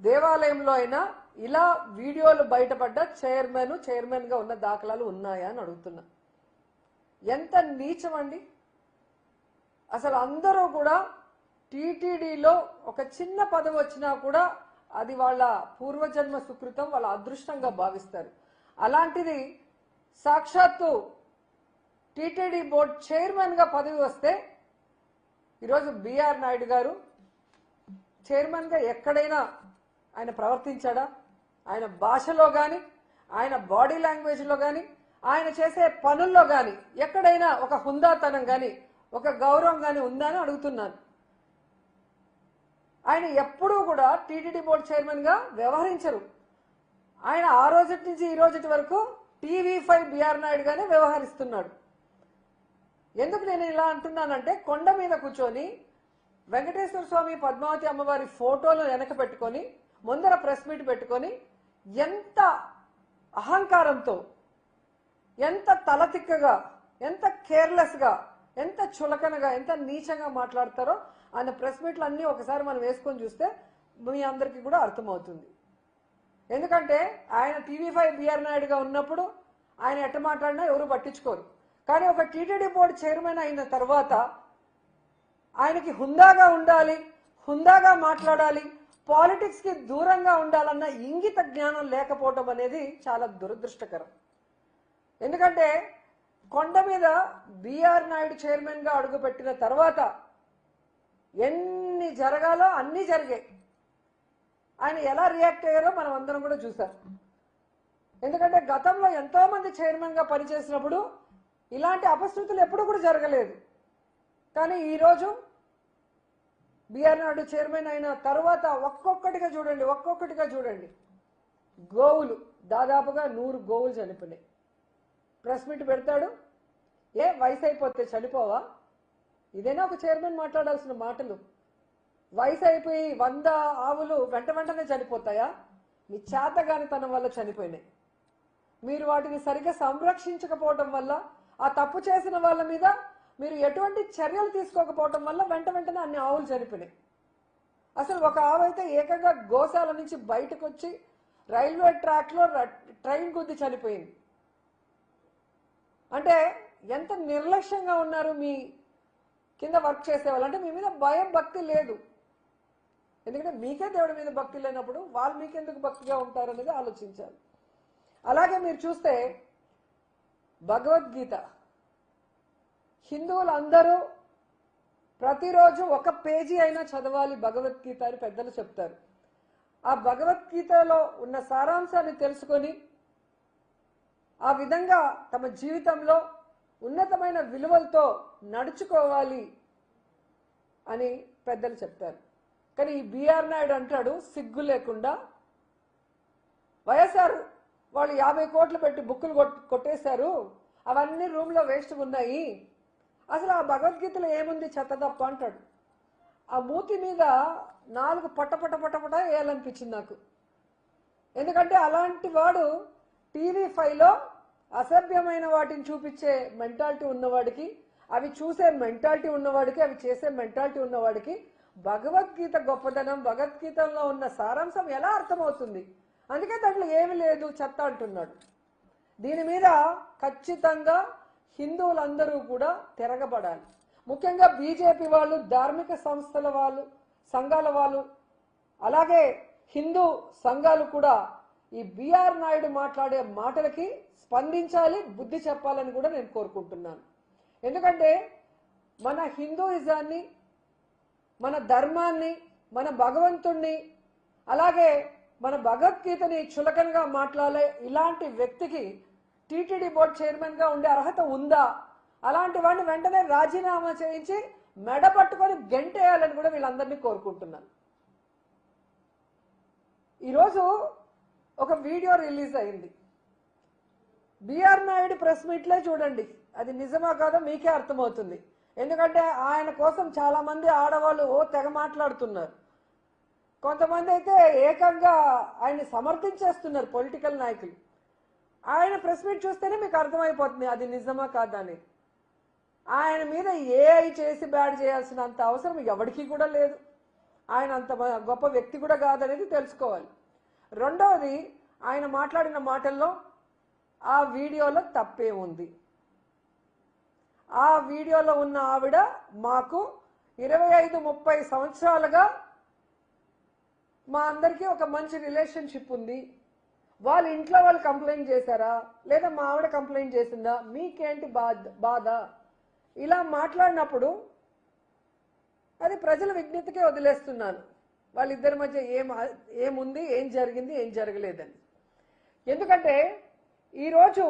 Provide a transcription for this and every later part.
దేవాలయంలో అయినా ఇలా వీడియోలు బయటపడ్డ చైర్మన్ గా ఉన్న దాఖలాలు ఉన్నాయా అని అడుగుతున్నా. ఎంత నీచం అండి. అసలు అందరూ కూడా టీటీడీలో ఒక చిన్న పదవి వచ్చినా కూడా అది వాళ్ళ పూర్వజన్మ సుకృతం, వాళ్ళ అదృష్టంగా భావిస్తారు. అలాంటిది సాక్షాత్తు టీటీడీ బోర్డు చైర్మన్ గా పదవి వస్తే ఈరోజు బిఆర్ నాయుడు గారు చైర్మన్ గా ఎక్కడైనా ఆయన ప్రవర్తించాడా? ఆయన భాషలో కానీ, ఆయన బాడీ లాంగ్వేజ్లో కానీ, ఆయన చేసే పనుల్లో కానీ ఎక్కడైనా ఒక హుందాతనం కానీ, ఒక గౌరవం కానీ ఉందా అని అడుగుతున్నాను. ఆయన ఎప్పుడూ కూడా టీటీడీ బోర్డు చైర్మన్ గా వ్యవహరించరు. ఆయన ఆ రోజు నుంచి ఈ రోజు వరకు TV5 బిఆర్ నాయుడు గానే వ్యవహరిస్తున్నాడు. ఎందుకు నేను ఇలా అంటున్నానంటే, కొండ మీద కూర్చొని వెంకటేశ్వర స్వామి, పద్మావతి అమ్మవారి ఫోటోలు వెనక పెట్టుకొని ముందర ప్రెస్ మీట్ పెట్టుకొని ఎంత అహంకారంతో, ఎంత తలతిక్కగా, ఎంత కేర్లెస్గా, ఎంత చులకనగా, ఎంత నీచంగా మాట్లాడతారో ఆయన ప్రెస్ మీట్లు అన్నీ ఒకసారి మనం వేసుకొని చూస్తే మీ అందరికీ కూడా అర్థమవుతుంది. ఎందుకంటే ఆయన TV5 బిఆర్ నాయుడుగా ఉన్నప్పుడు ఆయన ఎట్ట మాట్లాడినా ఎవరు పట్టించుకోరు. కానీ ఒక టీటీడీ బోర్డు చైర్మన్ అయిన తర్వాత ఆయనకి హుందాగా ఉండాలి, హుందాగా మాట్లాడాలి, పాలిటిక్స్ కి దూరంగా ఉండాలన్న ఇంగిత జ్ఞానం లేకపోవడం అనేది చాలా దురదృష్టకరం. ఎందుకంటే కొండ మీద బిఆర్ నాయుడు చైర్మన్ గా అడుగుపెట్టిన తర్వాత ఎన్ని జరగాలో అన్ని జరిగాయి. ఆయన ఎలా రియాక్ట్ అయ్యారో మనం అందరం కూడా చూసాం. ఎందుకంటే గతంలో ఎంతో మంది చైర్మన్ గా పనిచేసినప్పుడు ఇలాంటి అపశృతులు ఎప్పుడు కూడా జరగలేదు. కానీ ఈరోజు బిఆర్ నాయుడు చైర్మన్ అయిన తర్వాత ఒక్కొక్కటిగా చూడండి గోవులు దాదాపుగా 100 గోవులు చనిపోయినాయి. ప్రెస్ మీట్ పెడతాడు, ఏ వయసు అయిపోతే చనిపోవా? ఇదేనా ఒక చైర్మన్ మాట్లాడాల్సిన మాటలు? వయసు అయిపోయి 100 ఆవులు వెంటనే చనిపోతాయా? మీ చేతగానితనం వల్ల చనిపోయినాయి. మీరు వాటిని సరిగ్గా సంరక్షించకపోవడం వల్ల, ఆ తప్పు చేసిన వాళ్ళ మీద మీరు ఎటువంటి చర్యలు తీసుకోకపోవడం వల్ల వెంటనే అన్ని ఆవులు చనిపోయినాయి. అసలు ఒక ఆవు అయితే ఏకంగా గోశాల నుంచి బయటకు వచ్చి రైల్వే ట్రాక్ లో ట్రైన్ గుద్ది చనిపోయింది. అంటే ఎంత నిర్లక్ష్యంగా ఉన్నారు మీ కింద వర్క్ చేసేవాళ్ళు. అంటే మీ మీద భయం, భక్తి లేదు. ఎందుకంటే మీకే దేవుడి మీద భక్తి లేనప్పుడు వాళ్ళు మీకెందుకు భక్తిగా ఉంటారు అనేది ఆలోచించాలి. అలాగే మీరు చూస్తే భగవద్గీత హిందువులందరూ ప్రతిరోజు ఒక పేజీ అయినా చదవాలి భగవద్గీత అని పెద్దలు చెప్తారు. ఆ భగవద్గీతలో ఉన్న సారాంశాన్ని తెలుసుకొని ఆ విధంగా తమ జీవితంలో ఉన్నతమైన విలువలతో నడుచుకోవాలి అని పెద్దలు చెప్తారు. కానీ ఈ బిఆర్ నాయుడు అంటాడు సిగ్గు లేకుండా, వైఎస్ఆర్ వాళ్ళు 50 కోట్లు పెట్టి బుక్కులు కొట్టేశారు, అవన్నీ రూమ్లో వేస్ట్ ఉన్నాయి, అసలు ఆ భగవద్గీతలో ఏముంది చెత్త తప్ప అంటాడు. ఆ మూతి మీద 4 పట వేయాలనిపించింది నాకు. ఎందుకంటే అలాంటి వాడు TV5లో అసభ్యమైన వాటిని చూపించే మెంటాలిటీ ఉన్నవాడికి, అవి చూసే మెంటాలిటీ ఉన్నవాడికి, అవి చేసే మెంటాలిటీ ఉన్నవాడికి భగవద్గీత గొప్పదనం, భగవద్గీతలో ఉన్న సారాంశం ఎలా అర్థమవుతుంది? అందుకే దాంట్లో ఏమి లేదు చెత్త అంటున్నాడు. దీని మీద ఖచ్చితంగా హిందువులందరూ కూడా తిరగబడాలి. ముఖ్యంగా బీజేపీ వాళ్ళు, ధార్మిక సంస్థల వాళ్ళు, సంఘాల వాళ్ళు, అలాగే హిందూ సంఘాలు కూడా ఈ బిఆర్ నాయుడు మాట్లాడే మాటలకి స్పందించాలి, బుద్ధి చెప్పాలని కూడా నేను కోరుకుంటున్నాను. ఎందుకంటే మన హిందూయిజాన్ని, మన ధర్మాన్ని, మన భగవంతుణ్ణి, అలాగే మన భగవద్గీతని చులకనగా మాట్లాడే ఇలాంటి వ్యక్తికి టీటీడీ బోర్డు చైర్మన్ గా ఉండే అర్హత ఉందా? అలాంటి వాడిని వెంటనే రాజీనామా చేయించి మెడ పట్టుకొని గెంటేయాలని కూడా వీళ్ళందరినీ కోరుకుంటున్నాను. ఈరోజు ఒక వీడియో రిలీజ్ అయింది. బిఆర్ నాయుడు ప్రెస్ మీట్లే చూడండి, అది నిజమా కాదో మీకే అర్థమవుతుంది. ఎందుకంటే ఆయన కోసం చాలా మంది ఆడవాళ్ళు తెగ మాట్లాడుతున్నారు. కొంతమంది అయితే ఏకంగా ఆయన్ని సమర్థించేస్తున్నారు పొలిటికల్ నాయకులు. ఆయన ప్రెస్ మీట్ చూస్తేనే మీకు అర్థమైపోతుంది అది నిజమా కాదా అని. ఆయన మీద ఏఐ చేసి బ్యాడ్ చేయాల్సినంత అవసరం ఎవరికి కూడా లేదు. ఆయన అంత గొప్ప వ్యక్తి కూడా కాదనేది తెలుసుకోవాలి. రెండవది, ఆయన మాట్లాడిన మాటల్లో ఆ వీడియోలో తప్పే ఉంది. ఆ వీడియోలో ఉన్న ఆవిడ మాకు 25-30 సంవత్సరాలుగా మా అందరికీ ఒక మంచి రిలేషన్షిప్ ఉంది. వాళ్ళ ఇంట్లో వాళ్ళు కంప్లైంట్ చేశారా లేదా మా ఆవిడ కంప్లైంట్ చేసిందా, మీకేంటి బాధ, ఇలా మాట్లాడినప్పుడు అది ప్రజల విజ్ఞతకే వదిలేస్తున్నాను. వాళ్ళిద్దరి మధ్య ఏముంది, ఏం జరిగింది, ఏం జరగలేదని. ఎందుకంటే ఈరోజు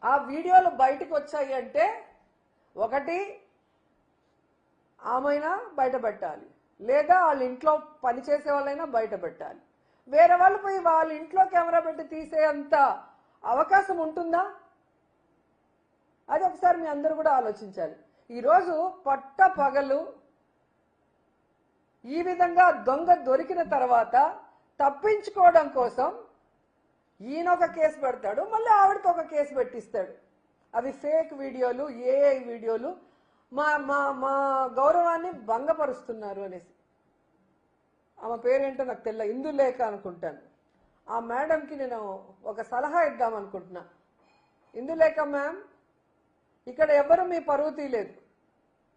ఆ వీడియోలు బయటకు వచ్చాయి అంటే ఒకటి ఆమెనా బయట పెట్టాలి, లేదా వాళ్ళ ఇంట్లో పనిచేసే వాళ్ళైనా బయట పెట్టాలి. వేరే వాళ్ళు పోయి వాళ్ళ ఇంట్లో కెమెరా పెట్టి తీసేంత అవకాశం ఉంటుందా? అది ఒకసారి మీ అందరూ కూడా ఆలోచించాలి. ఈరోజు పట్ట పగలు ఈ విధంగా దొంగ దొరికిన తర్వాత తప్పించుకోవడం కోసం ఈయన ఒక కేసు పెడతాడు, మళ్ళీ ఆవిడకి ఒక కేసు పెట్టిస్తాడు. అవి ఫేక్ వీడియోలు, ఏఐ వీడియోలు, మా మా మా గౌరవాన్ని భంగపరుస్తున్నారు అనేసి. ఆమె పేరేంటో నాకు తెల్ల, ఇందులేఖ అనుకుంటాను. ఆ మేడంకి నేను ఒక సలహా ఇద్దామనుకుంటున్నా. ఇందులేఖ మ్యామ్, ఇక్కడ ఎవరు మీ పరువు తీయలేదు.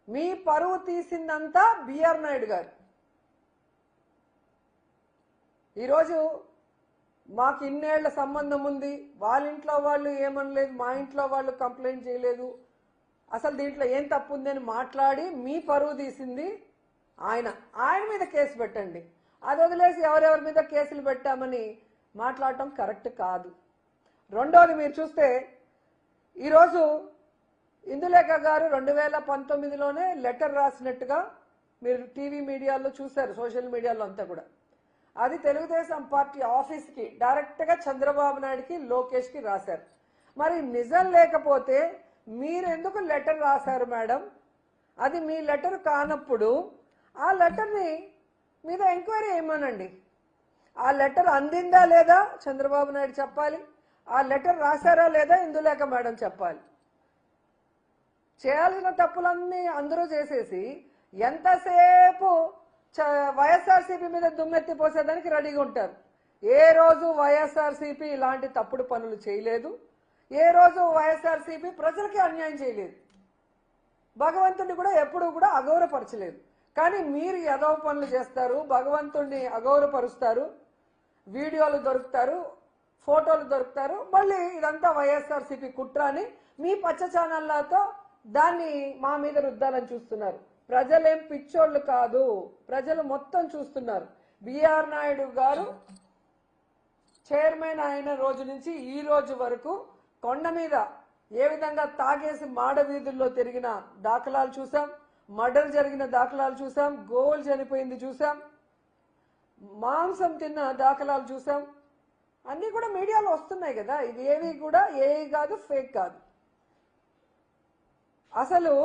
మీ పరువు తీసిందంతా బిఆర్ నాయుడు గారు. ఈరోజు మాకు ఇన్నేళ్ల సంబంధం ఉంది, వాళ్ళ ఇంట్లో వాళ్ళు ఏమనలేదు, మా ఇంట్లో వాళ్ళు కంప్లైంట్ చేయలేదు, అసలు దీంట్లో ఏం తప్పు ఉందని మాట్లాడి మీ పరువు తీసింది ఆయన మీద కేసు పెట్టండి. అది వదిలేసి ఎవరెవరి మీద కేసులు పెట్టామని మాట్లాడటం కరెక్ట్ కాదు. రెండోది, మీరు చూస్తే ఈరోజు ఇందులేఖ గారు 2019లోనే లెటర్ రాసినట్టుగా మీరు టీవీ మీడియాలో చూశారు, సోషల్ మీడియాలో అంతా కూడా. అది తెలుగుదేశం పార్టీ ఆఫీస్కి డైరెక్ట్గా చంద్రబాబు నాయుడుకి, లోకేష్కి రాశారు. మరి నిజం లేకపోతే మీరెందుకు లెటర్ రాశారు మేడం? అది మీ లెటర్ కానప్పుడు ఆ లెటర్ని మీద ఎంక్వైరీ ఏమనండి. ఆ లెటర్ అందిందా లేదా చంద్రబాబు నాయుడు చెప్పాలి, ఆ లెటర్ రాశారా లేదా ఇందులేఖ మేడం చెప్పాలి. చేయాల్సిన తప్పులన్నీ అందరూ చేసేసి ఎంతసేపు వైఎస్ఆర్సీపీ మీద దుమ్మెత్తి పోసేదానికి రెడీగా ఉంటారు. ఏ రోజు వైఎస్ఆర్సీపీ ఇలాంటి తప్పుడు పనులు చేయలేదు, ఏ రోజు వైఎస్ఆర్సీపీ ప్రజలకి అన్యాయం చేయలేదు, భగవంతుడిని కూడా ఎప్పుడూ కూడా అగౌరవపరచలేదు. కానీ మీరు ఎదవ పనులు చేస్తారు, భగవంతుడిని అగౌరవపరుస్తారు, వీడియోలు దొరుకుతారు, ఫోటోలు దొరుకుతారు, మళ్ళీ ఇదంతా వైఎస్ఆర్సీపీ కుట్ర అని మీ పచ్చ ఛానళ్లతో దాన్ని మా మీద రుద్దాలని చూస్తున్నారు. ప్రజలేం పిచ్చోళ్ళు కాదు, ప్రజలు మొత్తం చూస్తున్నారు. బిఆర్ నాయుడు గారు చైర్మన్ అయిన రోజు నుంచి ఈ రోజు వరకు కొండ మీద ఏ విధంగా తాగేసి మాడ వీధుల్లో తిరిగిన దాఖలాలు చూసాం, మర్డర్ జరిగిన దాఖలాలు చూసాం, గోవులు చనిపోయింది చూసాం, మాంసం తిన్న దాఖలాలు చూసాం. అన్నీ కూడా మీడియాలో వస్తున్నాయి కదా. ఇది ఏవి కూడా ఏవి కాదు, ఫేక్ కాదు. అసలు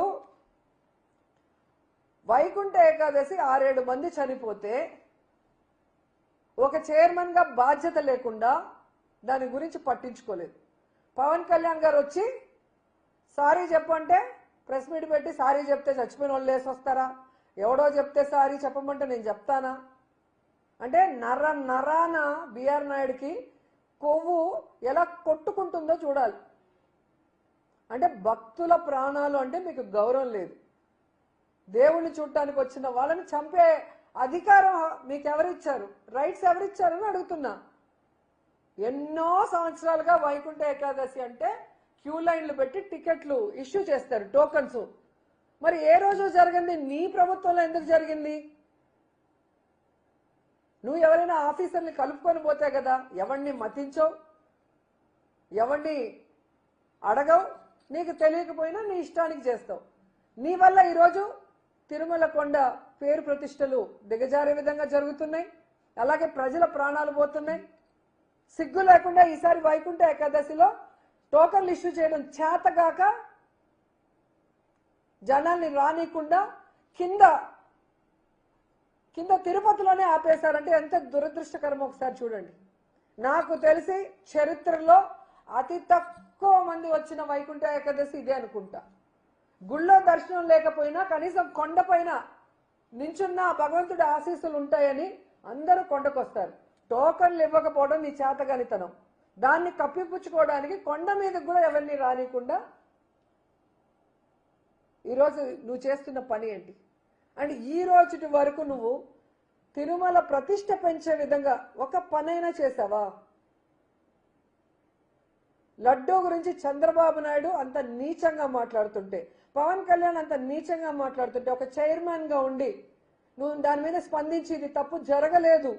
వైకుంఠ ఏకాదశి 6-7 మంది చనిపోతే ఒక చైర్మన్ గా బాధ్యత లేకుండా దాని గురించి పట్టించుకోలేదు. పవన్ కళ్యాణ్ గారు వచ్చి సారీ చెప్పంటే ప్రెస్ మీట్ పెట్టి సారీ చెప్తే చచ్చిపోయిన వాళ్ళు లేసి వస్తారా? ఎవడో చెప్తే సారీ చెప్పమంటే నేను చెప్తానా? అంటే నరాన బిఆర్ నాయుడికి కొవ్వు ఎలా కొట్టుకుంటుందో చూడాలి. అంటే భక్తుల ప్రాణాలు అంటే మీకు గౌరవం లేదు. దేవుణ్ణి చూడటానికి వచ్చిన వాళ్ళని చంపే అధికారం మీకు ఎవరిచ్చారు? రైట్స్ ఎవరిచ్చారని అడుగుతున్నా. ఎన్నో సంవత్సరాలుగా వైకుంఠ ఏకాదశి అంటే క్యూ లైన్లు పెట్టి టికెట్లు ఇష్యూ చేస్తారు, టోకన్స్. మరి ఏ రోజు జరిగింది? నీ ప్రభుత్వంలో ఎందుకు జరిగింది? నువ్వు ఎవరైనా ఆఫీసర్ని కలుపుకొని పోతే కదా, ఎవరిని మతించవు, ఎవరిని అడగవు, నీకు తెలియకపోయినా నీ ఇష్టానికి చేస్తావు. నీ వల్ల ఈరోజు తిరుమల కొండ పేరు ప్రతిష్టలు దిగజారే విధంగా జరుగుతున్నాయి, అలాగే ప్రజల ప్రాణాలు పోతున్నాయి. సిగ్గు లేకుండా ఈసారి వైకుంఠ ఏకాదశిలో టోకన్లు ఇష్యూ చేయడం చేతగాక జనాల్ని రానికుండా కింద తిరుపతిలోనే ఆపేశారంటే ఎంత దురదృష్టకరమో ఒకసారి చూడండి. నాకు తెలిసి చరిత్రలో అతి తక్కువ మంది వచ్చిన వైకుంఠ ఏకాదశి ఇదే అనుకుంటా. గుళ్ళో దర్శనం లేకపోయినా కనీసం కొండపైన నించున్న భగవంతుడి ఆశీస్సులు ఉంటాయని అందరూ కొండకొస్తారు. టోకన్లు ఇవ్వకపోవడం నీ చేతగానితనం. దాన్ని కప్పిపుచ్చుకోవడానికి కొండ మీదకి కూడా ఎవరిని రానికుండా ఈరోజు నువ్వు చేస్తున్న పని ఏంటి? అండ్ ఈ రోజు వరకు నువ్వు తిరుమల ప్రతిష్ట పెంచే విధంగా ఒక పనైనా చేసావా? లడ్డూ గురించి చంద్రబాబు నాయుడు అంత నీచంగా మాట్లాడుతుంటే, పవన్ కళ్యాణ్ అంత నీచంగా మాట్లాడుతుంటే, ఒక చైర్మన్గా ఉండి నువ్వు దాని మీద స్పందించి ఇది తప్పు జరగలేదు,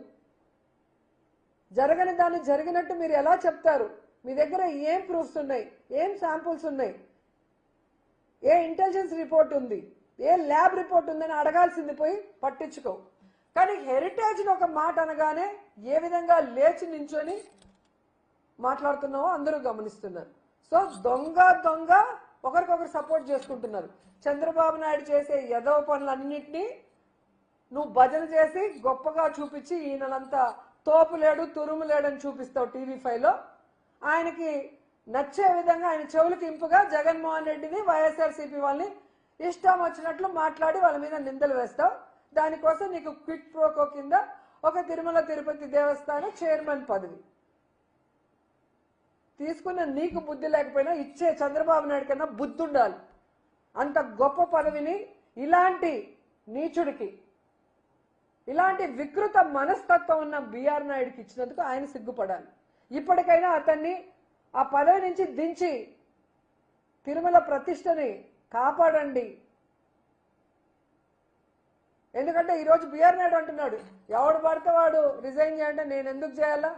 జరగని దాన్ని జరిగినట్టు మీరు ఎలా చెప్తారు? మీ దగ్గర ఏం ప్రూఫ్స్ ఉన్నాయి? ఏం శాంపుల్స్ ఉన్నాయి? ఏ ఇంటెలిజెన్స్ రిపోర్ట్ ఉంది? ఏ ల్యాబ్ రిపోర్ట్ ఉందని అడగాల్సింది పోయి పట్టించుకో. కానీ హెరిటేజ్ని ఒక మాట అనగానే ఏ విధంగా లేచి నించొని మాట్లాడుతున్నావో అందరూ గమనిస్తున్నారు. సో దొంగ దొంగ ఒకరికొకరు సపోర్ట్ చేసుకుంటున్నారు. చంద్రబాబు నాయుడు చేసే యదవ పనులన్నింటినీ నువ్వు భజన చేసి గొప్పగా చూపించి ఈయనంతా తోపులేడు తురుములేడని చూపిస్తావు టీవీ5లో. ఆయనకి నచ్చే విధంగా ఆయన చెవులకి ఇంపుగా జగన్మోహన్ రెడ్డిని వైఎస్ఆర్సీపీ వాళ్ళని ఇష్టం వచ్చినట్లు మాట్లాడి వాళ్ళ మీద నిందలు వేస్తావు. దానికోసం నీకు క్విట్ ప్రోకో కింద ఒక తిరుమల తిరుపతి దేవస్థానం చైర్మన్ పదవి తీసుకున్న నీకు బుద్ధి లేకపోయినా ఇచ్చే చంద్రబాబు నాయుడు కన్నా బుద్ధి ఉండాలి. అంత గొప్ప పదవిని ఇలాంటి నీచుడికి, ఇలాంటి వికృత మనస్తత్వం ఉన్న బిఆర్ నాయుడికి ఇచ్చినందుకు ఆయన సిగ్గుపడాలి. ఇప్పటికైనా అతన్ని ఆ పదవి నుంచి దించి తిరుమల ప్రతిష్టని కాపాడండి. ఎందుకంటే ఈరోజు బిఆర్ నాయుడు అంటున్నాడు, ఎవడు పడితే వాడు రిజైన్ చేయంటే నేను ఎందుకు చేయాలా?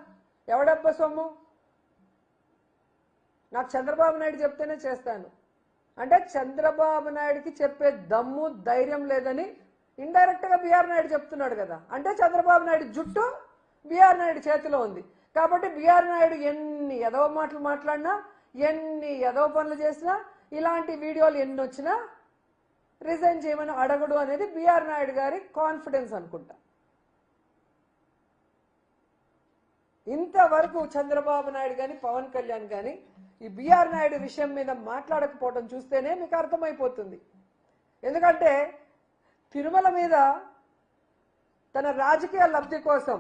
ఎవడబ్బ సొమ్ము? నాకు చంద్రబాబు నాయుడు చెప్తేనే చేస్తాను అంటే చంద్రబాబు నాయుడికి చెప్పే దమ్ము ధైర్యం లేదని ఇండైరెక్ట్ గా బిఆర్ నాయుడు చెప్తున్నాడు కదా. అంటే చంద్రబాబు నాయుడు జుట్టు బిఆర్ నాయుడు చేతిలో ఉంది. కాబట్టి బిఆర్ నాయుడు ఎన్ని ఎదవ మాటలు మాట్లాడినా, ఎన్ని ఎదవ పనులు చేసినా, ఇలాంటి వీడియోలు ఎన్ని వచ్చినా రిజైన్ చేయమని అడగడు అనేది బిఆర్ నాయుడు గారి కాన్ఫిడెన్స్ అనుకుంటా. ఇంతవరకు చంద్రబాబు నాయుడు కానీ పవన్ కళ్యాణ్ కానీ ఈ బిఆర్ నాయుడు విషయం మీద మాట్లాడకపోవడం చూస్తేనే మీకు అర్థమైపోతుంది. ఎందుకంటే తిరుమల మీద తన రాజకీయ లబ్ధి కోసం,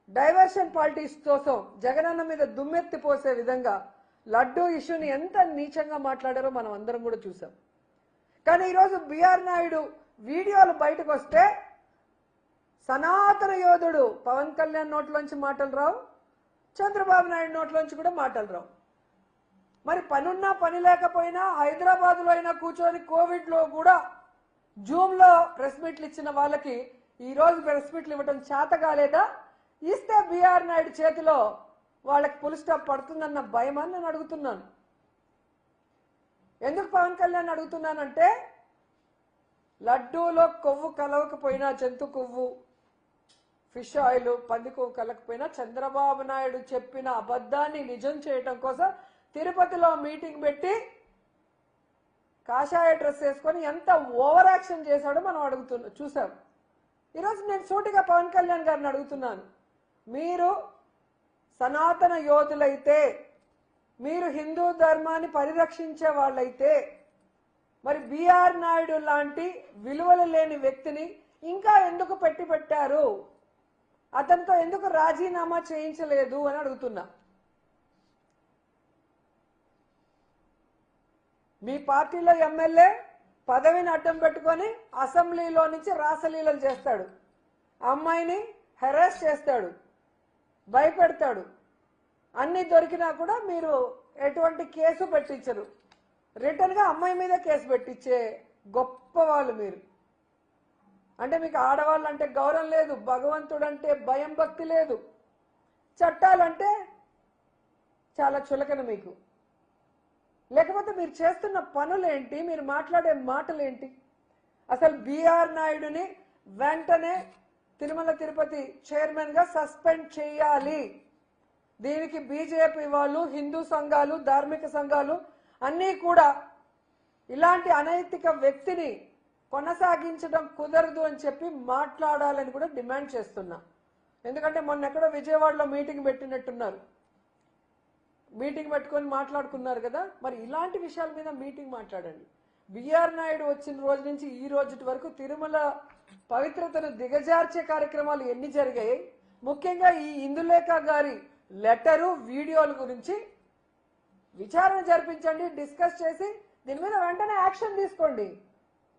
డైవర్షన్ పాలిటిక్స్ కోసం జగనన్న మీద దుమ్మెత్తి పోసే విధంగా లడ్డూ ఇష్యూని ఎంత నీచంగా మాట్లాడారో మనం అందరం కూడా చూసాం. కానీ ఈరోజు బిఆర్ నాయుడు వీడియోలు బయటకు వస్తే సనాతన యోధుడు పవన్ కళ్యాణ్ నోట్లోంచి మాటలు రావు, చంద్రబాబు నాయుడు నోట్లోంచి కూడా మాటలు రావు. మరి పనున్నా పని లేకపోయినా హైదరాబాద్లో అయినా కూర్చొని కోవిడ్లో కూడా జూమ్లో ప్రెస్ మీట్లు ఇచ్చిన వాళ్ళకి ఈరోజు ప్రెస్ మీట్లు ఇవ్వడం చేత కాలేదా? ఇస్తే బిఆర్ నాయుడు చేతిలో వాళ్ళకి ఫుల్ స్టాప్ పడుతుందన్న భయమని నేను అడుగుతున్నాను. ఎందుకు పవన్ కళ్యాణ్ అడుగుతున్నానంటే లడ్డూలో కొవ్వు కలవకపోయినా, జంతు కొవ్వు, ఫిష్ ఆయిల్, పంది కొవ్వు కలకపోయినా చంద్రబాబు నాయుడు చెప్పిన అబద్ధాన్ని నిజం చేయటం కోసం తిరుపతిలో మీటింగ్ పెట్టి కాషాయ డ్రెస్ వేసుకొని ఎంత ఓవర్ యాక్షన్ చేశాడో మనం చూసాం. ఈరోజు నేను సూటిగా పవన్ కళ్యాణ్ గారిని అడుగుతున్నాను, మీరు సనాతన యోధులైతే, మీరు హిందూ ధర్మాన్ని పరిరక్షించే వాళ్ళైతే మరి బిఆర్ నాయుడు లాంటి విలువలు లేని వ్యక్తిని ఇంకా ఎందుకు పెట్టారు? అతనితో ఎందుకు రాజీనామా చేయించలేదు అని అడుగుతున్నా. మీ పార్టీలో ఎమ్మెల్యే పదవిని అడ్డం పెట్టుకొని అసెంబ్లీలో నుంచి రాసలీలలు చేస్తాడు, అమ్మాయిని హెరాస్ చేస్తాడు, భయపెడతాడు. అన్ని దొరికినా కూడా మీరు ఎటువంటి కేసు పెట్టించరు. రిటర్న్గా అమ్మాయి మీద కేసు పెట్టించే గొప్ప వాళ్ళు మీరు. అంటే మీకు ఆడవాళ్ళు అంటే గౌరవం లేదు, భగవంతుడు అంటే భయం భక్తి లేదు, చట్టాలంటే చాలా చులకన మీకు. లేకపోతే మీరు చేస్తున్న పనులేంటి, మీరు మాట్లాడే మాటలేంటి? అసలు బిఆర్ నాయుడుని వెంటనే తిరుమల తిరుపతి చైర్మన్గా సస్పెండ్ చేయాలి. దీనికి బీజేపీ వాళ్ళు, హిందూ సంఘాలు, ధార్మిక సంఘాలు అన్నీ కూడా ఇలాంటి అనైతిక వ్యక్తిని కొనసాగించడం కుదరదు అని చెప్పి మాట్లాడాలని కూడా డిమాండ్ చేస్తున్నా. ఎందుకంటే మొన్న ఎక్కడో విజయవాడలో మీటింగ్ పెట్టినట్టున్నారు, మీటింగ్ పెట్టుకొని మాట్లాడుకున్నారు కదా. మరి ఇలాంటి విషయాల మీద మీటింగ్ మాట్లాడండి. బిఆర్ నాయుడు వచ్చిన రోజు నుంచి ఈ రోజు వరకు తిరుమల పవిత్రతను దిగజార్చే కార్యక్రమాలు ఎన్ని జరిగాయి? ముఖ్యంగా ఈ ఇందులేఖ గారి లెటరు వీడియోల గురించి విచారణ జరిపించండి, డిస్కస్ చేసి దీని మీద వెంటనే యాక్షన్ తీసుకోండి.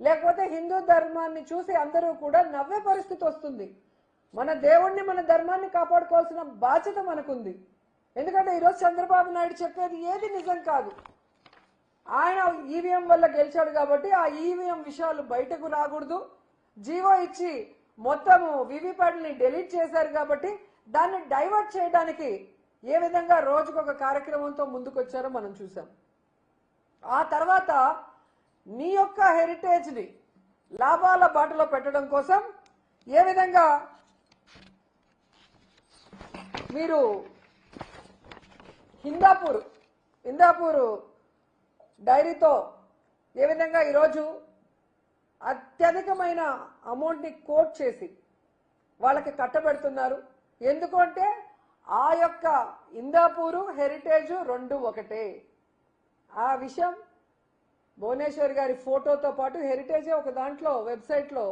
లేకపోతే హిందూ ధర్మాన్ని చూసి అందరూ కూడా నవ్వే పరిస్థితి వస్తుంది. మన దేవుణ్ణి మన ధర్మాన్ని కాపాడుకోవాల్సిన బాధ్యత మనకుంది. ఎందుకంటే ఈరోజు చంద్రబాబు నాయుడు చెప్పేది ఏది నిజం కాదు. ఆయన ఈవీఎం వల్ల గెలిచాడు కాబట్టి ఆ ఈవీఎం విషయాలు బయటకు రాకూడదు. జీవో ఇచ్చి మొత్తము వివిప్యాట్ని డిలీట్ చేశారు కాబట్టి దాన్ని డైవర్ట్ చేయడానికి ఏ విధంగా రోజుకొక కార్యక్రమంతో ముందుకొచ్చారో మనం చూసాం. ఆ తర్వాత నీ యొక్క హెరిటేజ్ని లాభాల బాటలో పెట్టడం కోసం ఏ విధంగా మీరు హిందాపూర్ డైరీతో ఏ విధంగా ఈరోజు అత్యధికమైన అమౌంట్ని కోట్ చేసి వాళ్ళకి కట్టబెడుతున్నారు. ఎందుకంటే ఆ యొక్క ఇందాపూరు హెరిటేజ్ రెండు ఒకటే. ఆ విషయం భువనేశ్వర్ గారి ఫోటోతో పాటు హెరిటేజే ఒక దాంట్లో వెబ్సైట్లో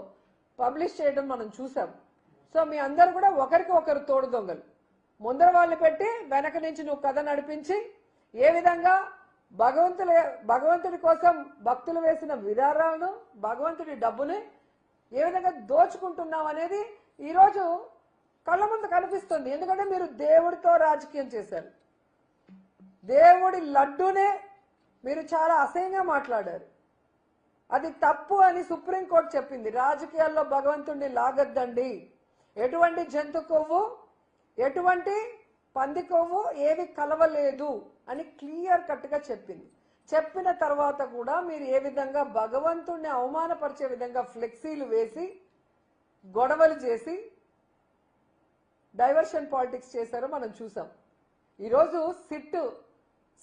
పబ్లిష్ చేయడం మనం చూసాం. సో మీ అందరు కూడా ఒకరికి ఒకరు తోడు దొంగలు. ముందర వాళ్ళని పెట్టి వెనక నుంచి నువ్వు కథ నడిపించి ఏ విధంగా భగవంతుడి కోసం భక్తులు వేసిన విధానాలను, భగవంతుడి డబ్బుని ఏ విధంగా దోచుకుంటున్నావు అనేది ఈరోజు కళ్ళ ముందు కనిపిస్తుంది. ఎందుకంటే మీరు దేవుడితో రాజకీయం చేశారు. దేవుడి లడ్డూనే మీరు చాలా అసహ్యంగా మాట్లాడారు. అది తప్పు అని సుప్రీంకోర్టు చెప్పింది. రాజకీయాల్లో భగవంతుడిని లాగద్దండి, ఎటువంటి జంతు కొవ్వు ఎటువంటి పంది కొవ్వు ఏవి కలవలేదు అని క్లియర్ కట్గా చెప్పింది. చెప్పిన తర్వాత కూడా మీరు ఏ విధంగా భగవంతుడిని అవమానపరిచే విధంగా ఫ్లెక్సీలు వేసి గొడవలు చేసి డైవర్షన్ పాలిటిక్స్ చేశారో మనం చూసాం. ఈరోజు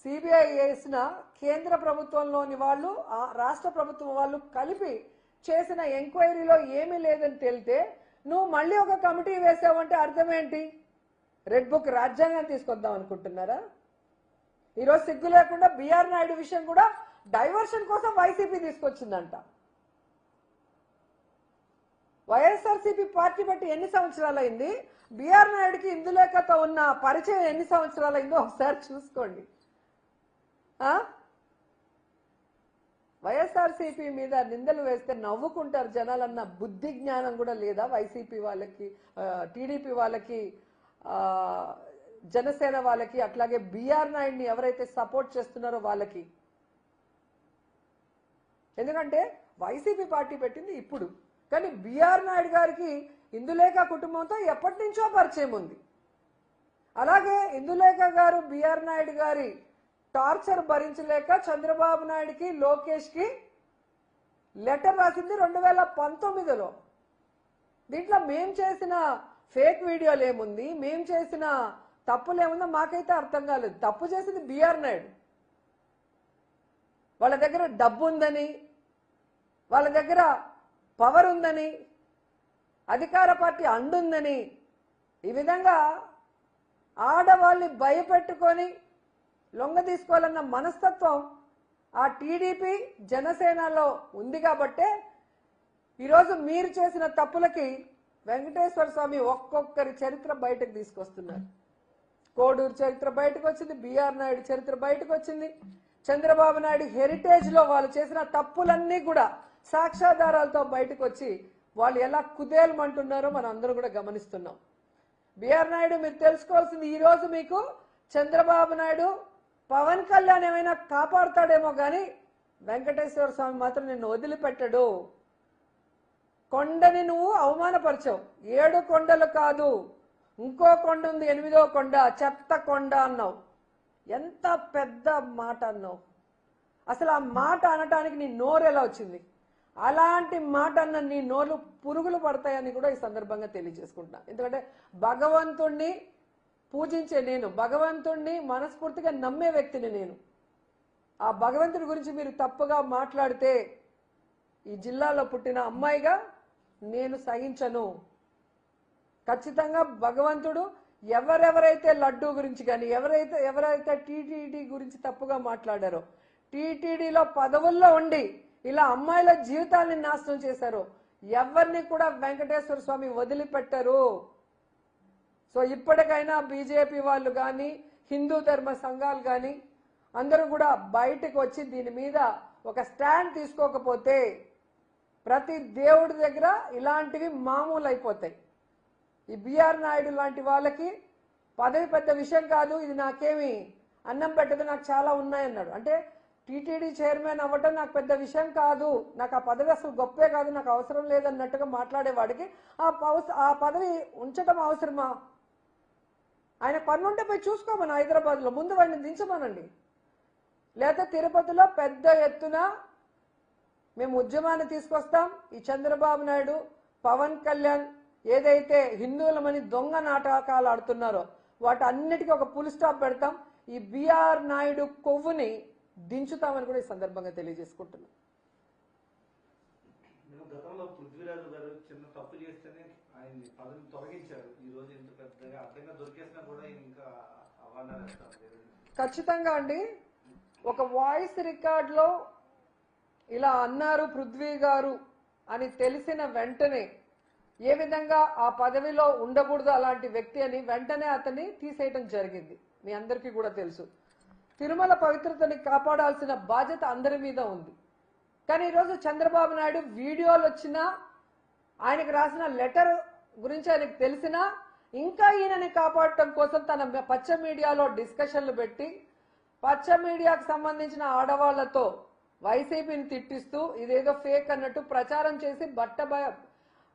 సిబిఐ వేసిన కేంద్ర ప్రభుత్వంలోని వాళ్ళు, రాష్ట్ర ప్రభుత్వం వాళ్ళు కలిపి చేసిన ఎంక్వైరీలో ఏమీ లేదని తెలితే నువ్వు మళ్ళీ ఒక కమిటీ వేసావంటే అర్థం ఏంటి? రెడ్ బుక్ రాజ్యాంగాన్ని తీసుకొద్దాం అనుకుంటున్నారా? ఈరోజు సిగ్గు లేకుండా బిఆర్ నాయుడు విషయం కూడా డైవర్షన్ కోసం వైసీపీ తీసుకొచ్చిందంట. వైఎస్ఆర్సీపీ పార్టీ బట్టి ఎన్ని సంవత్సరాలు అయింది? బిఆర్ నాయుడుకి ఇందులేఖతో ఉన్న పరిచయం ఎన్ని సంవత్సరాలు అయిందో ఒకసారి చూసుకోండి. వైఎస్ఆర్సీపీ మీద నిందలు వేస్తే నవ్వుకుంటారు జనాలన్న బుద్ధి జ్ఞానం కూడా లేదా వైసీపీ వాళ్ళకి, టీడీపీ వాళ్ళకి, జనసేన వాళ్ళకి, అట్లాగే బిఆర్ నాయుడిని ఎవరైతే సపోర్ట్ చేస్తున్నారో వాళ్ళకి? ఎందుకంటే వైసీపీ పార్టీ పెట్టింది ఇప్పుడు, కానీ బిఆర్ నాయుడు గారికి ఇందులేఖ కుటుంబంతో ఎప్పటి నుంచో పరిచయం ఉంది. అలాగే ఇందులేఖ గారు బిఆర్ నాయుడు గారి టార్చర్ భరించలేక చంద్రబాబు నాయుడికి, లోకేష్కి లెటర్ రాసింది 2019లో. దీంట్లో మేం చేసిన ఫేక్ వీడియోలు ఏముంది, మేం చేసిన తప్పులు ఏముందో మాకైతే అర్థం కాలేదు. తప్పు చేసింది బిఆర్ నాయుడు. వాళ్ళ దగ్గర డబ్బు ఉందని, వాళ్ళ దగ్గర పవర్ ఉందని, అధికార పార్టీ అండుందని ఈ విధంగా ఆడవాళ్ళని భయపెట్టుకొని లొంగ తీసుకోవాలన్న మనస్తత్వం ఆ టీడీపీ జనసేనలో ఉంది. కాబట్టే ఈరోజు మీరు చేసిన తప్పులకి వెంకటేశ్వర స్వామి ఒక్కొక్కరి చరిత్ర బయటకు తీసుకొస్తున్నారు. కోడూరు చరిత్ర బయటకు వచ్చింది, బిఆర్ నాయుడు చరిత్ర బయటకు వచ్చింది, చంద్రబాబు నాయుడు హెరిటేజ్ లో వాళ్ళు చేసిన తప్పులన్నీ కూడా సాక్ష్యాధారాలతో బయటకు వచ్చి వాళ్ళు ఎలా కుదేలమంటున్నారో మనం అందరూ కూడా గమనిస్తున్నాం. బిఆర్ నాయుడు మీరు తెలుసుకోవాల్సింది, ఈ రోజు మీకు చంద్రబాబు నాయుడు, పవన్ కళ్యాణ్ ఏమైనా కాపాడుతాడేమో కానీ వెంకటేశ్వర స్వామి మాత్రం నిన్ను వదిలిపెట్టడు. కొండని నువ్వు అవమానపరిచావు. 7 కొండలు కాదు, ఇంకో కొండ ఉంది, 8వ కొండ, చెత్త కొండ అన్నావు. ఎంత పెద్ద మాట అన్నావు. అసలు ఆ మాట అనటానికి నీ నోరు ఎలా వచ్చింది? అలాంటి మాట అన్న నీ నోర్లు పురుగులు పడతాయని కూడా ఈ సందర్భంగా తెలియజేసుకుంటున్నా. ఎందుకంటే భగవంతుణ్ణి పూజించే నేను, భగవంతుణ్ణి మనస్ఫూర్తిగా నమ్మే వ్యక్తిని నేను. ఆ భగవంతుడి గురించి మీరు తప్పుగా మాట్లాడితే ఈ జిల్లాలో పుట్టిన అమ్మాయిగా నేను సహించను. ఖచ్చితంగా భగవంతుడు ఎవరెవరైతే లడ్డూ గురించి కానీ, ఎవరైతే టీటీడీ గురించి తప్పుగా మాట్లాడారో, టీటీడీలో పదవుల్లో ఉండి ఇలా అమ్మాయిల జీవితాన్ని నాశనం చేశారో, ఎవరిని కూడా వెంకటేశ్వర స్వామి వదిలిపెట్టరు. సో ఇప్పటికైనా బీజేపీ వాళ్ళు కానీ హిందూ ధర్మ సంఘాలు కానీ అందరూ కూడా బయటకు వచ్చి దీని మీద ఒక స్టాండ్ తీసుకోకపోతే ప్రతి దేవుడి దగ్గర ఇలాంటివి మామూలు అయిపోతాయి. ఈ బిఆర్ నాయుడు లాంటి వాళ్ళకి పదవి పెద్ద విషయం కాదు, ఇది నాకేమి అన్నం పెట్టదు, నాకు చాలా ఉన్నాయన్నాడు. అంటే టీటీడీ చైర్మన్ అవ్వటం నాకు పెద్ద విషయం కాదు, నాకు ఆ పదవి అసలు గొప్పే కాదు, నాకు అవసరం లేదన్నట్టుగా మాట్లాడేవాడికి ఆ పదవి ఉంచడం అవసరమా? ఆయన పనుంటే పోయి చూసుకోమని హైదరాబాద్లో ముందు వాడిని దించమనండి. లేదా తిరుపతిలో పెద్ద ఎత్తున మేము ఉద్యమాన్ని తీసుకొస్తాం. ఈ చంద్రబాబు నాయుడు, పవన్ కళ్యాణ్ ఏదైతే హిందువులమని దొంగ నాటకాలు ఆడుతున్నారో వాటన్నిటికీ ఒక ఫుల్ స్టాప్ పెడతాం. ఈ బిఆర్ నాయుడు కొవ్వుని దించుతామని కూడా ఈ సందర్భంగా తెలియజేసుకుంటున్నాం. గతంలో పృథ్వీరాజు గారు చిన్న తప్పు చేస్తేనే ఆయన పదవిని తొలగించారు. ఈ రోజు ఇంత పెద్దగా అర్థంగా దొరికేసినా కూడా ఇంకా అవార్డు. ఖచ్చితంగా అండి, ఒక వాయిస్ రికార్డులో ఇలా అన్నారు పృథ్వీ గారు అని తెలిసిన వెంటనే ఏ విధంగా ఆ పదవిలో ఉండకూడదు అలాంటి వ్యక్తి అని వెంటనే అతన్ని తీసేయటం జరిగింది. మీ అందరికీ కూడా తెలుసు. తిరుమల పవిత్రతని కాపాడాల్సిన బాధ్యత అందరి మీద ఉంది. కానీ ఈరోజు చంద్రబాబు నాయుడు వీడియోలు వచ్చినా, ఆయనకు రాసిన లెటర్ గురించి ఆయనకు తెలిసినా ఇంకా ఈయనని కాపాడటం కోసం తన పచ్చ మీడియాలో డిస్కషన్లు పెట్టి పచ్చ మీడియాకు సంబంధించిన ఆడవాళ్లతో వైసీపీని తిట్టిస్తూ ఇదేదో ఫేక్ అన్నట్టు ప్రచారం చేసి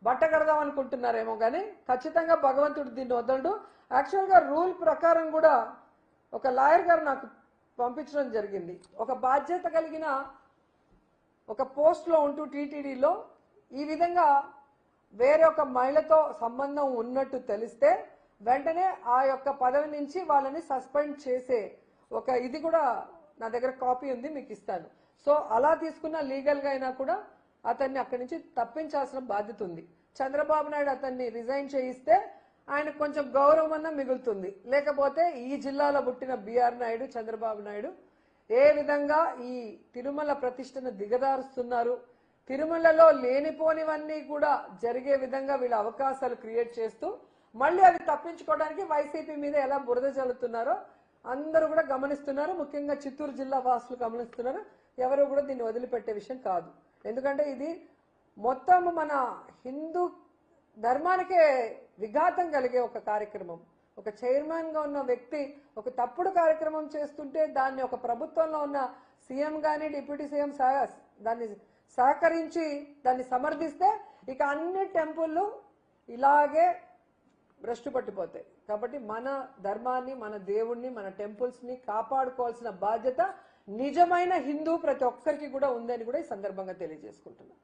బట్ట కడదాం అనుకుంటున్నారేమో. కానీ ఖచ్చితంగా భగవంతుడు దీన్ని వదలడు. యాక్చువల్గా రూల్ ప్రకారం కూడా ఒక లాయర్ గారు నాకు పంపించడం జరిగింది. ఒక బాధ్యత కలిగిన ఒక పోస్ట్లో ఉంటూ టీటీడీలో ఈ విధంగా వేరే ఒక మహిళతో సంబంధం ఉన్నట్టు తెలిస్తే వెంటనే ఆ యొక్క పదవి నుంచి వాళ్ళని సస్పెండ్ చేసే ఒక ఇది కూడా నా దగ్గర కాపీ ఉంది, మీకు ఇస్తాను. సో అలా తీసుకున్న లీగల్గా అయినా కూడా అతన్ని అక్కడి నుంచి తప్పించాల్సిన బాధ్యత ఉంది. చంద్రబాబు నాయుడు అతన్ని రిజైన్ చేయిస్తే ఆయనకు కొంచెం గౌరవం అన్నా మిగులుతుంది. లేకపోతే ఈ జిల్లాలో పుట్టిన బిఆర్ నాయుడు, చంద్రబాబు నాయుడు ఏ విధంగా ఈ తిరుమల ప్రతిష్టను దిగదారుస్తున్నారు, తిరుమలలో లేనిపోనివన్నీ కూడా జరిగే విధంగా వీళ్ళ అవకాశాలు క్రియేట్ చేస్తూ మళ్ళీ అవి తప్పించుకోవడానికి వైసీపీ మీద ఎలా బురద చల్లుతున్నారో అందరూ కూడా గమనిస్తున్నారు. ముఖ్యంగా చిత్తూరు జిల్లా వాసులు గమనిస్తున్నారు. ఎవరు కూడా దీన్ని వదిలిపెట్టే విషయం కాదు. ఎందుకంటే ఇది మొత్తం మన హిందూ ధర్మానికే విఘాతం కలిగే ఒక కార్యక్రమం. ఒక చైర్మన్గా ఉన్న వ్యక్తి ఒక తప్పుడు కార్యక్రమం చేస్తుంటే దాన్ని ఒక ప్రభుత్వంలో ఉన్న సీఎం కానీ డిప్యూటీ సీఎం దాన్ని సహకరించి దాన్ని సమర్థిస్తే ఇక అన్ని టెంపుళ్ళు ఇలాగే భ్రష్టు పట్టిపోతాయి. కాబట్టి మన ధర్మాన్ని, మన దేవుణ్ణి, మన టెంపుల్స్ని కాపాడుకోవాల్సిన బాధ్యత నిజమైన హిందూ ప్రతి ఒక్కరికి కూడా ఉందని కూడా ఈ సందర్భంగా తెలియజేసుకుంటున్నాం.